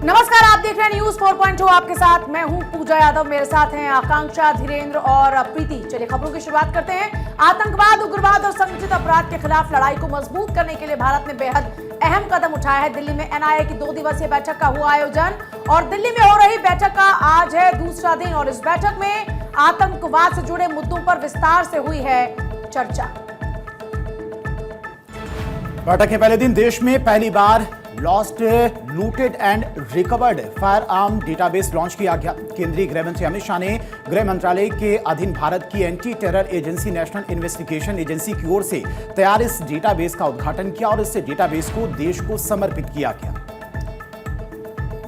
नमस्कार, आप देख रहे हैं न्यूज 4.2। आपके साथ मैं हूं पूजा यादव, मेरे साथ हैं आकांक्षा, धीरेन्द्र और प्रीति। चलिए खबरों की शुरुआत करते हैं। आतंकवाद, उग्रवाद और संगठित अपराध के खिलाफ लड़ाई को मजबूत करने के लिए भारत ने बेहद अहम कदम उठाया है। दिल्ली में एनआईए की 2 दिवसीय बैठक का हुआ आयोजन और दिल्ली में हो रही बैठक का आज है दूसरा दिन और इस बैठक में आतंकवाद से जुड़े मुद्दों पर विस्तार से हुई है चर्चा। बैठक के पहले दिन देश में पहली बार lost, looted and recovered fire arm database launch किया गया। केंद्रीय गृह मंत्री अमित शाह ने गृह मंत्रालय के अधीन भारत की anti terror agency national investigation agency की ओर से तैयार इस डेटाबेस का उद्घाटन किया और इस डेटाबेस को देश को समर्पित किया गया।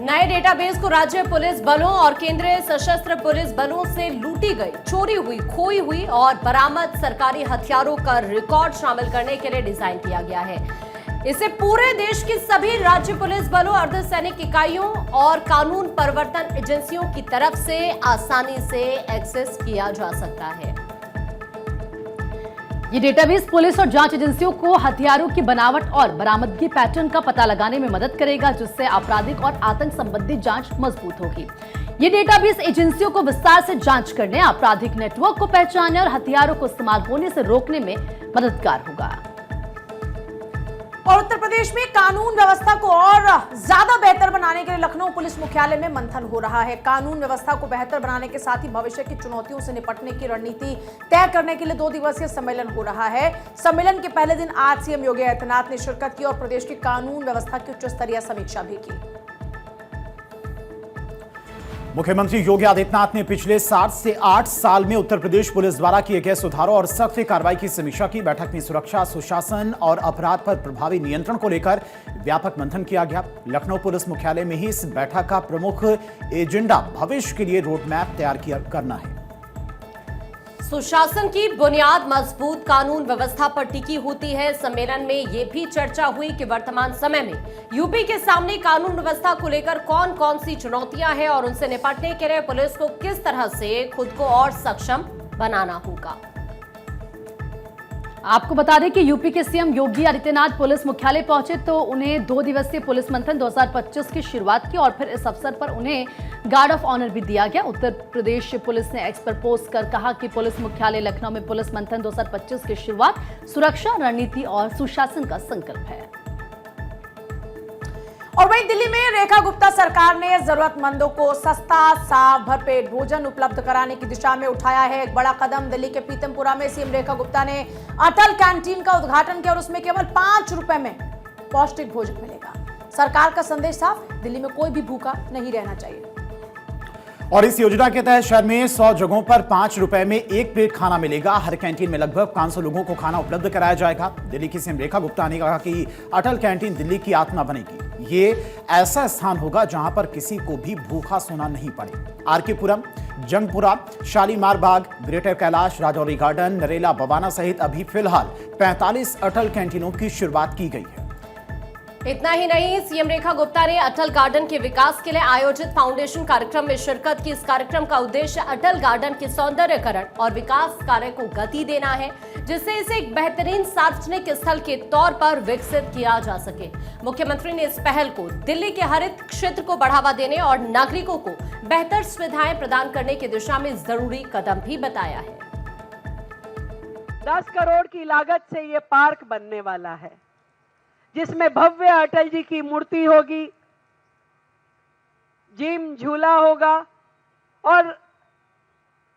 नए डेटाबेस को राज्य पुलिस बलों और केंद्रीय सशस्त्र पुलिस बलों से लूटी गई, चोरी हुई, खोई हुई और बरामद सरकारी हथियारों का रिकॉर्ड शामिल करने के लिए डिजाइन किया गया है। इसे पूरे देश की सभी राज्य पुलिस बलों, अर्धसैनिक इकाइयों और कानून प्रवर्तन एजेंसियों की तरफ से आसानी से एक्सेस किया जा सकता है। ये डेटाबेस पुलिस और जांच एजेंसियों को हथियारों की बनावट और बरामदगी पैटर्न का पता लगाने में मदद करेगा, जिससे आपराधिक और आतंक संबंधी जांच मजबूत होगी। ये डेटाबेस एजेंसियों को विस्तार से जांच करने, आपराधिक नेटवर्क को पहचानने और हथियारों को इस्तेमाल होने से रोकने में मददगार होगा। और उत्तर प्रदेश में कानून व्यवस्था को और ज्यादा बेहतर बनाने के लिए लखनऊ पुलिस मुख्यालय में मंथन हो रहा है। कानून व्यवस्था को बेहतर बनाने के साथ ही भविष्य की चुनौतियों से निपटने की रणनीति तय करने के लिए 2 दिवसीय सम्मेलन हो रहा है। सम्मेलन के पहले दिन आज सीएम योगी आदित्यनाथ ने शिरकत की और प्रदेश की कानून व्यवस्था की उच्च स्तरीय समीक्षा भी की। मुख्यमंत्री योगी आदित्यनाथ ने पिछले 7 से 8 साल में उत्तर प्रदेश पुलिस द्वारा किए गए सुधारों और सख्त कार्रवाई की समीक्षा की। बैठक में सुरक्षा, सुशासन और अपराध पर प्रभावी नियंत्रण को लेकर व्यापक मंथन किया गया। लखनऊ पुलिस मुख्यालय में ही इस बैठक का प्रमुख एजेंडा भविष्य के लिए रोड मैप तैयार करना है। सुशासन की बुनियाद मजबूत कानून व्यवस्था पर टिकी होती है। सम्मेलन में यह भी चर्चा हुई कि वर्तमान समय में यूपी के सामने कानून व्यवस्था को लेकर कौन कौन सी चुनौतियां हैं और उनसे निपटने के लिए पुलिस को किस तरह से खुद को और सक्षम बनाना होगा। आपको बता दें कि यूपी के सीएम योगी आदित्यनाथ पुलिस मुख्यालय पहुंचे तो उन्हें 2 दिवसीय पुलिस मंथन 2025 की शुरुआत की और फिर इस अवसर पर उन्हें गार्ड ऑफ ऑनर भी दिया गया। उत्तर प्रदेश पुलिस ने एक्स पर पोस्ट कर कहा कि पुलिस मुख्यालय लखनऊ में पुलिस मंथन 2025 की शुरुआत सुरक्षा, रणनीति और सुशासन का संकल्प है। और वहीं दिल्ली में रेखा गुप्ता सरकार ने जरूरतमंदों को सस्ता, साफ, भरपेट भोजन उपलब्ध कराने की दिशा में उठाया है एक बड़ा कदम। दिल्ली के पीतमपुरा में सीएम रेखा गुप्ता ने अटल कैंटीन का उद्घाटन किया और उसमें केवल 5 रुपए में पौष्टिक भोजन मिलेगा। सरकार का संदेश साफ, दिल्ली में कोई भी भूखा नहीं रहना चाहिए। और इस योजना के तहत शहर में 100 जगहों पर 5 रुपए में 1 प्लेट खाना मिलेगा। हर कैंटीन में लगभग 500 लोगों को खाना उपलब्ध कराया जाएगा। दिल्ली की सीएम रेखा गुप्ता ने कहा कि अटल कैंटीन दिल्ली की आत्मा बनेगी। ये ऐसा स्थान होगा जहां पर किसी को भी भूखा सोना नहीं पड़े। आरके पुरम, जंगपुरा, शालीमार बाग, ग्रेटर कैलाश, राजौरी गार्डन, नरेला, बवाना सहित अभी फिलहाल 45 अटल कैंटीनों की शुरुआत की गई है। इतना ही नहीं, सीएम रेखा गुप्ता ने अटल गार्डन के विकास के लिए आयोजित फाउंडेशन कार्यक्रम में शिरकत की। इस कार्यक्रम का उद्देश्य अटल गार्डन के सौंदर्यीकरण और विकास कार्य को गति देना है, जिससे इसे एक बेहतरीन सार्वजनिक स्थल के तौर पर विकसित किया जा सके। मुख्यमंत्री ने इस पहल को दिल्ली के हरित क्षेत्र को बढ़ावा देने और नागरिकों को बेहतर सुविधाएं प्रदान करने की दिशा में जरूरी कदम भी बताया है। 10 करोड़ की लागत से ये पार्क बनने वाला है, जिसमें भव्य अटल जी की मूर्ति होगी, जिम, झूला होगा और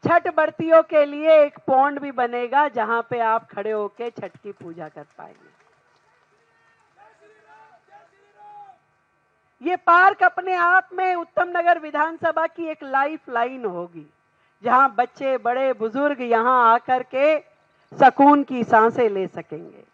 छठ व्रतियों के लिए एक पौंड भी बनेगा जहां पे आप खड़े होकर छठ की पूजा कर पाएंगे। ये पार्क अपने आप में उत्तम नगर विधानसभा की एक लाइफ लाइन होगी, जहां बच्चे, बड़े, बुजुर्ग यहां आकर के सुकून की सांसें ले सकेंगे।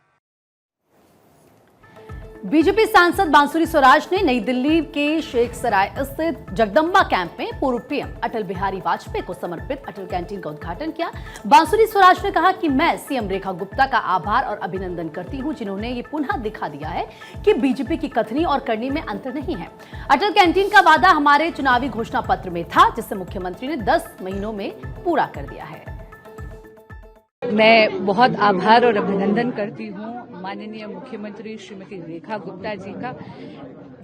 बीजेपी सांसद बांसुरी स्वराज ने नई दिल्ली के शेख सराय स्थित जगदम्बा कैंप में पूर्व पीएम अटल बिहारी वाजपेयी को समर्पित अटल कैंटीन का उद्घाटन किया। बांसुरी स्वराज ने कहा कि मैं सीएम रेखा गुप्ता का आभार और अभिनंदन करती हूं, जिन्होंने ये पुनः दिखा दिया है कि बीजेपी की कथनी और करनी में अंतर नहीं है। अटल कैंटीन का वादा हमारे चुनावी घोषणा पत्र में था, जिसे मुख्यमंत्री ने 10 महीनों में पूरा कर दिया है। मैं बहुत आभार और अभिनंदन करती हूँ माननीय मुख्यमंत्री श्रीमती रेखा गुप्ता जी का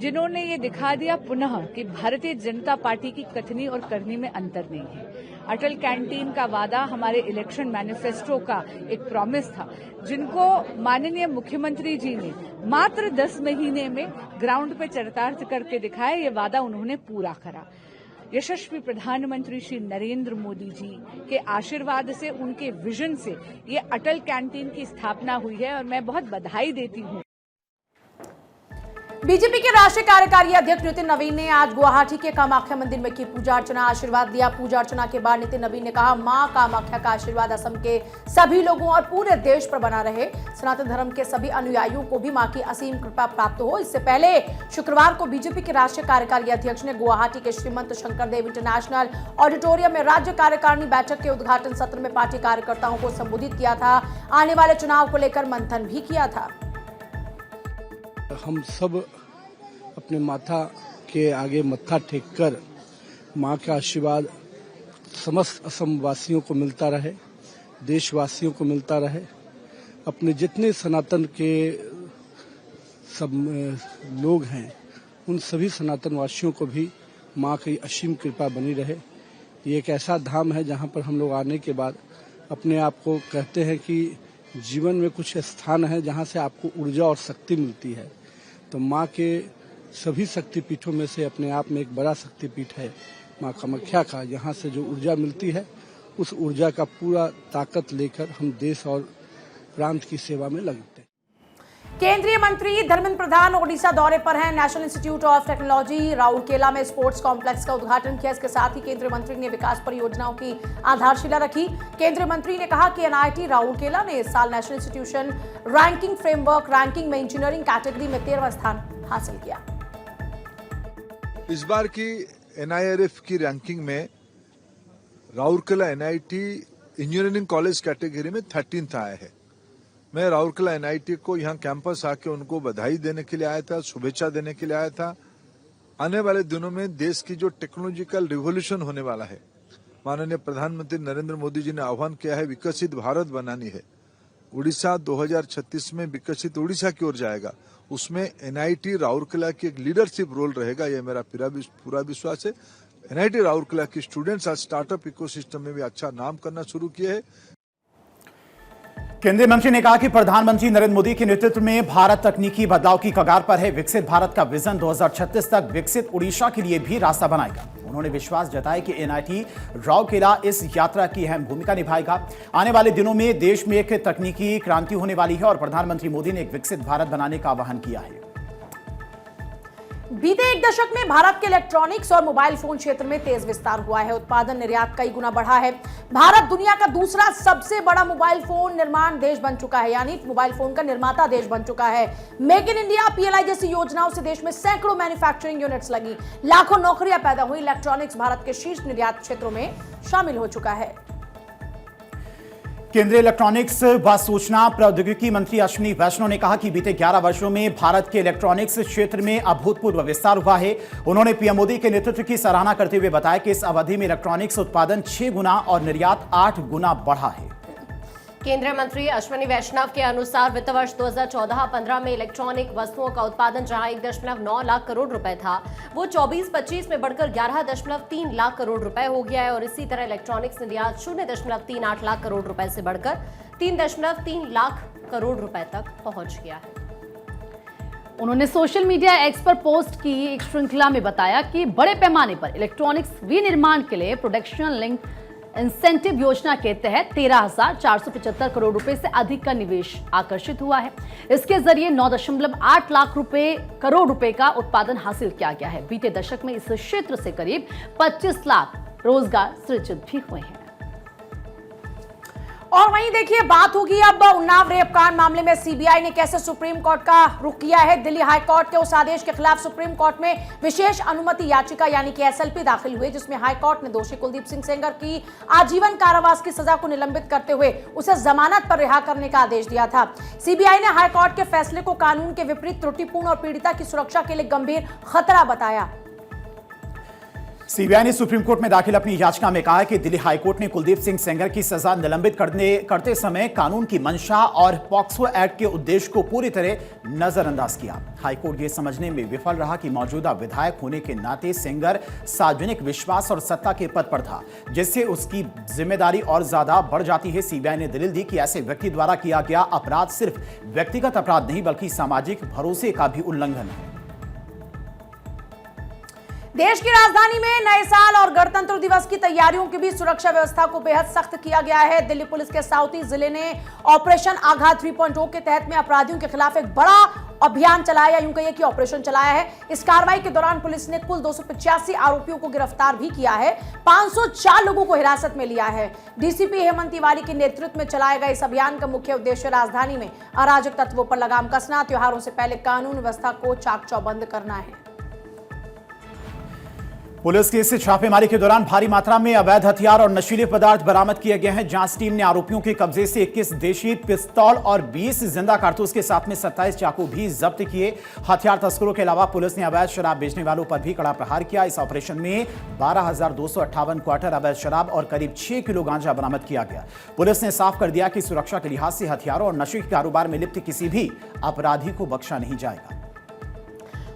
जिन्होंने ये दिखा दिया पुनः कि भारतीय जनता पार्टी की कथनी और करनी में अंतर नहीं है। अटल कैंटीन का वादा हमारे इलेक्शन मैनिफेस्टो का एक प्रॉमिस था, जिनको माननीय मुख्यमंत्री जी ने मात्र 10 महीने में ग्राउंड पे चरितार्थ करके दिखाया। ये वादा उन्होंने पूरा करा। यशस्वी प्रधानमंत्री श्री नरेंद्र मोदी जी के आशीर्वाद से, उनके विजन से ये अटल कैंटीन की स्थापना हुई है और मैं बहुत बधाई देती हूँ। बीजेपी के राष्ट्रीय कार्यकारी अध्यक्ष नितिन नवीन ने आज गुवाहाटी के कामाख्या मंदिर में की पूजा अर्चना, आशीर्वाद दिया। पूजा अर्चना के बाद नितिन नवीन ने कहा, मां कामाख्या का आशीर्वाद असम के सभी लोगों और पूरे देश पर बना रहे। सनातन धर्म के सभी अनुयायियों को भी मां की असीम कृपा प्राप्त हो। इससे पहले शुक्रवार को बीजेपी के राष्ट्रीय कार्यकारी अध्यक्ष ने गुवाहाटी के श्रीमंत शंकरदेव इंटरनेशनल ऑडिटोरियम में राज्य कार्यकारिणी बैठक के उद्घाटन सत्र में पार्टी कार्यकर्ताओं को संबोधित किया था। आने वाले चुनाव को लेकर मंथन भी किया था। हम सब अपने माता के आगे मत्था टेक कर माँ का आशीर्वाद समस्त असम वासियों को मिलता रहे, देशवासियों को मिलता रहे। अपने जितने सनातन के सब लोग हैं, उन सभी सनातन वासियों को भी माँ की असीम कृपा बनी रहे। ये एक ऐसा धाम है जहाँ पर हम लोग आने के बाद अपने आप को कहते हैं कि जीवन में कुछ स्थान है जहाँ से आपको ऊर्जा और शक्ति मिलती है। तो माँ के सभी शक्तिपीठों में से अपने आप में एक बड़ा शक्तिपीठ है माँ कामाख्या का। यहाँ से जो ऊर्जा मिलती है, उस ऊर्जा का पूरा ताकत लेकर हम देश और प्रांत की सेवा में लगते हैं। केंद्रीय मंत्री धर्मेंद्र प्रधान ओडिशा दौरे पर हैं। National institute of technology Rourkela में स्पोर्ट्स कॉम्प्लेक्स का उद्घाटन किया। इसके साथ ही केंद्रीय मंत्री ने विकास परियोजनाओं की आधारशिला रखी। केंद्रीय मंत्री ने कहा कि एनआईटी राउरकेला ने इस साल national institution ranking framework ranking में इंजीनियरिंग कैटेगरी में 13वां स्थान हासिल किया। इस बार की एनआईआरएफ की रैंकिंग में Rourkela NIT engineering college category में 13th आया है। मैं राउरकेला एनआईटी को यहाँ कैंपस आके उनको बधाई देने के लिए आया था, शुभेच्छा देने के लिए आया था। आने वाले दिनों में देश की जो टेक्नोलॉजिकल रिवोल्यूशन होने वाला है, माननीय प्रधानमंत्री नरेंद्र मोदी जी ने आह्वान किया है, विकसित भारत बनानी है। उड़ीसा 2036 में विकसित उड़ीसा की ओर जाएगा। उसमें एनआईटी राउरकेला की एक लीडरशिप रोल रहेगा, यह मेरा पूरा विश्वास है। एनआईटी राउरकेला की स्टूडेंट्स आज स्टार्टअप इकोसिस्टम में भी अच्छा नाम करना शुरू किए हैं। केंद्रीय मंत्री ने कहा कि प्रधानमंत्री नरेंद्र मोदी के नेतृत्व में भारत तकनीकी बदलाव की कगार पर है। विकसित भारत का विजन 2036 तक विकसित उड़ीसा के लिए भी रास्ता बनाएगा। उन्होंने विश्वास जताया कि एनआईटी राउरकेला इस यात्रा की अहम भूमिका निभाएगा। आने वाले दिनों में देश में एक तकनीकी क्रांति होने वाली है और प्रधानमंत्री मोदी ने एक विकसित भारत बनाने का आह्वान किया है। बीते एक दशक में भारत के इलेक्ट्रॉनिक्स और मोबाइल फोन क्षेत्र में तेज विस्तार हुआ है। उत्पादन निर्यात कई गुना बढ़ा है। भारत दुनिया का दूसरा सबसे बड़ा मोबाइल फोन निर्माण देश बन चुका है, यानी मोबाइल फोन का निर्माता देश बन चुका है। मेक इन इंडिया, पीएलआई जैसी योजनाओं से देश में सैकड़ों मैन्युफैक्चरिंग यूनिट्स लगी, लाखों नौकरियां पैदा हुई। इलेक्ट्रॉनिक्स भारत के शीर्ष निर्यात क्षेत्रों में शामिल हो चुका है। केंद्रीय इलेक्ट्रॉनिक्स व सूचना प्रौद्योगिकी मंत्री अश्विनी वैष्णव ने कहा कि बीते 11 वर्षों में भारत के इलेक्ट्रॉनिक्स क्षेत्र में अभूतपूर्व विस्तार हुआ है। उन्होंने पीएम मोदी के नेतृत्व की सराहना करते हुए बताया कि इस अवधि में इलेक्ट्रॉनिक्स उत्पादन 6 गुना और निर्यात 8 गुना बढ़ा है। केंद्रीय मंत्री अश्विनी वैष्णव के अनुसार वित्त वर्ष 2014-15 में इलेक्ट्रॉनिक वस्तुओं का उत्पादन जहां 1.9 लाख करोड़ रुपए था, वो 24-25 में बढ़कर 11.3 लाख करोड़ रुपए हो गया है। और इसी तरह इलेक्ट्रॉनिक्स निर्यात 0.38 लाख करोड़ रुपए से बढ़कर 3.3 लाख करोड़ रुपए तक पहुंच गया है। उन्होंने सोशल मीडिया एक्स पर पोस्ट की एक श्रृंखला में बताया कि बड़े पैमाने पर इलेक्ट्रॉनिक्स विनिर्माण के लिए प्रोडक्शन लिंक इंसेंटिव योजना के तहत 13,475 करोड़ रुपए से अधिक का निवेश आकर्षित हुआ है। इसके जरिए 9.8 लाख करोड़ रुपए का उत्पादन हासिल किया गया है। बीते दशक में इस क्षेत्र से करीब 25 लाख रोजगार सृजित भी हुए हैं। और वहीं देखिए, बात होगी अब उन्नाव रेप कांड मामले में सीबीआई ने कैसे सुप्रीम कोर्ट का रुख किया है। दिल्ली हाई कोर्ट के उस आदेश के खिलाफ सुप्रीम कोर्ट में विशेष अनुमति याचिका यानी कि एसएलपी दाखिल हुई, जिसमें हाई कोर्ट ने दोषी कुलदीप सिंह सेंगर की आजीवन कारावास की सजा को निलंबित करते हुए उसे जमानत पर रिहा करने का आदेश दिया था। सीबीआई ने हाई कोर्ट के फैसले को कानून के विपरीत, त्रुटिपूर्ण और पीड़िता की सुरक्षा के लिए गंभीर खतरा बताया। सीबीआई ने सुप्रीम कोर्ट में दाखिल अपनी याचिका में कहा है कि दिल्ली हाईकोर्ट ने कुलदीप सिंह सेंगर की सजा निलंबित करते समय कानून की मंशा और पॉक्सो एक्ट के उद्देश्य को पूरी तरह नजरअंदाज किया। हाईकोर्ट ये समझने में विफल रहा कि मौजूदा विधायक होने के नाते सेंगर सार्वजनिक विश्वास और सत्ता के पद पर था, जिससे उसकी जिम्मेदारी और ज्यादा बढ़ जाती है। सीबीआई ने दलील दी कि ऐसे व्यक्ति द्वारा किया गया अपराध सिर्फ व्यक्तिगत अपराध नहीं बल्कि सामाजिक भरोसे का भी उल्लंघन है। देश की राजधानी में नए साल और गणतंत्र दिवस की तैयारियों की भी सुरक्षा व्यवस्था को बेहद सख्त किया गया है। दिल्ली पुलिस के साउथी जिले ने ऑपरेशन आघात 3.0 के तहत में अपराधियों के खिलाफ एक बड़ा अभियान चलाया, या यूं कहिए कि ऑपरेशन चलाया है। इस कार्रवाई के दौरान पुलिस ने कुल 285 आरोपियों को गिरफ्तार भी किया है, 504 लोगों को हिरासत में लिया है। डीसीपी हेमंत तिवारी के नेतृत्व में चलाए गए इस अभियान का मुख्य उद्देश्य राजधानी में अराजक तत्वों पर लगाम कसना, त्योहारों से पहले कानून व्यवस्था को चाक चौबंद करना है। पुलिस की इस छापेमारी के दौरान भारी मात्रा में अवैध हथियार और नशीले पदार्थ बरामद किए गए हैं। जांच टीम ने आरोपियों के कब्जे से 21 देशी पिस्तौल और 20 जिंदा कारतूस के साथ में 27 चाकू भी जब्त किए। हथियार तस्करों के अलावा पुलिस ने अवैध शराब बेचने वालों पर भी कड़ा प्रहार किया। इस ऑपरेशन में 12,258 क्वार्टर अवैध शराब और करीब 6 किलो गांजा बरामद किया गया। पुलिस ने साफ कर दिया कि सुरक्षा के लिहाज से हथियारों और नशे के कारोबार में लिप्त किसी भी अपराधी को बख्शा नहीं जाएगा।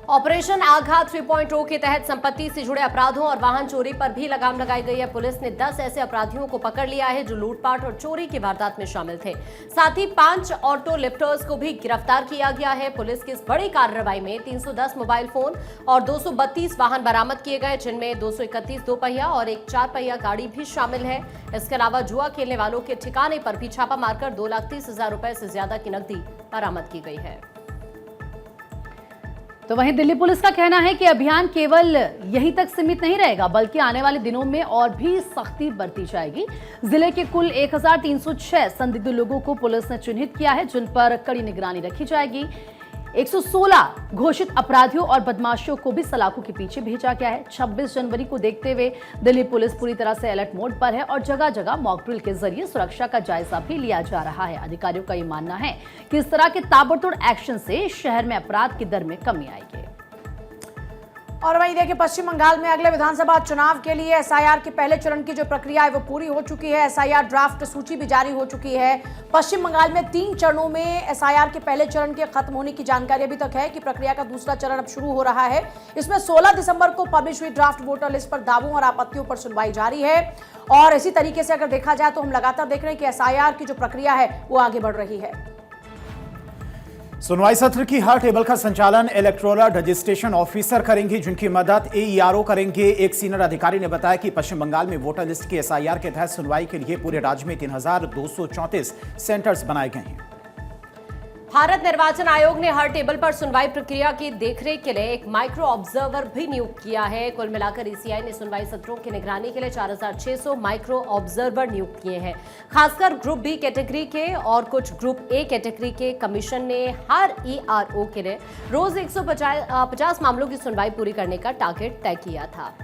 ऑपरेशन आघात 3.0 के तहत संपत्ति से जुड़े अपराधों और वाहन चोरी पर भी लगाम लगाई गई है। पुलिस ने 10 ऐसे अपराधियों को पकड़ लिया है जो लूटपाट और चोरी की वारदात में शामिल थे। साथ ही 5 ऑटो लिफ्टर्स को भी गिरफ्तार किया गया है। पुलिस की इस बड़ी कार्रवाई में 310 मोबाइल फोन और 232 वाहन बरामद किए गए, जिनमें 231 दोपहिया और एक 4 पहिया गाड़ी भी शामिल है। इसके अलावा जुआ खेलने वालों के ठिकाने पर भी छापा मारकर 2,30,000 रुपए से ज्यादा की नकदी बरामद की गई है। तो वहीं दिल्ली पुलिस का कहना है कि अभियान केवल यहीं तक सीमित नहीं रहेगा, बल्कि आने वाले दिनों में और भी सख्ती बरती जाएगी। जिले के कुल 1,306 संदिग्ध लोगों को पुलिस ने चिन्हित किया है, जिन पर कड़ी निगरानी रखी जाएगी। 116 घोषित अपराधियों और बदमाशों को भी सलाखों के पीछे भेजा गया है। 26 जनवरी को देखते हुए दिल्ली पुलिस पूरी तरह से अलर्ट मोड पर है और जगह जगह मॉक ड्रिल के जरिए सुरक्षा का जायजा भी लिया जा रहा है। अधिकारियों का ये मानना है कि इस तरह के ताबड़तोड़ एक्शन से शहर में अपराध की दर में कमी आएगी। और वहीं देखिए, पश्चिम बंगाल में अगले विधानसभा चुनाव के लिए एसआईआर के पहले चरण की जो प्रक्रिया है वो पूरी हो चुकी है। एसआईआर ड्राफ्ट सूची भी जारी हो चुकी है। पश्चिम बंगाल में 3 चरणों में एसआईआर के पहले चरण के खत्म होने की जानकारी अभी तक है कि प्रक्रिया का दूसरा चरण अब शुरू हो रहा है। इसमें 16 दिसंबर को पब्लिश हुई ड्राफ्ट वोटर लिस्ट पर दावों और आपत्तियों पर सुनवाई जारी है। और इसी तरीके से अगर देखा जाए तो हम लगातार देख रहे हैं कि एसआईआर की जो प्रक्रिया है वो आगे बढ़ रही है। सुनवाई सत्र की हर टेबल का संचालन इलेक्टोरल रजिस्ट्रेशन ऑफिसर करेंगे, जिनकी मदद एईआरओ करेंगे। एक सीनियर अधिकारी ने बताया कि पश्चिम बंगाल में वोटर लिस्ट के एसआईआर के तहत सुनवाई के लिए पूरे राज्य में 3,234 सेंटर्स बनाए गए हैं। भारत निर्वाचन आयोग ने हर टेबल पर सुनवाई प्रक्रिया की देखरेख के लिए एक माइक्रो ऑब्जर्वर भी नियुक्त किया है। कुल मिलाकर ईसीआई ने सुनवाई सत्रों की निगरानी के लिए 4,600 माइक्रो ऑब्जर्वर नियुक्त किए हैं। खासकर ग्रुप बी कैटेगरी के और कुछ ग्रुप ए कैटेगरी के। कमीशन ने हर ईआरओ के लिए रोज 150 मामलों की सुनवाई पूरी करने का टारगेट तय किया था।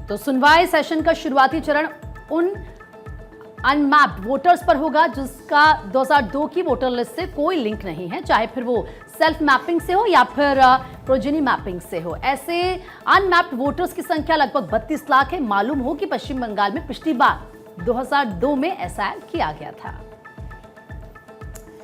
तो सुनवाई सेशन का शुरुआती चरण उन अनमैप्ड वोटर्स पर होगा जिसका 2002 की वोटर लिस्ट से कोई लिंक नहीं है, चाहे फिर वो सेल्फ मैपिंग से हो या फिर प्रोजेनी मैपिंग से हो। ऐसे अनमैप्ड वोटर्स की संख्या लगभग 32 लाख है। मालूम हो कि पश्चिम बंगाल में पिछली बार 2002 में ऐसा किया गया था।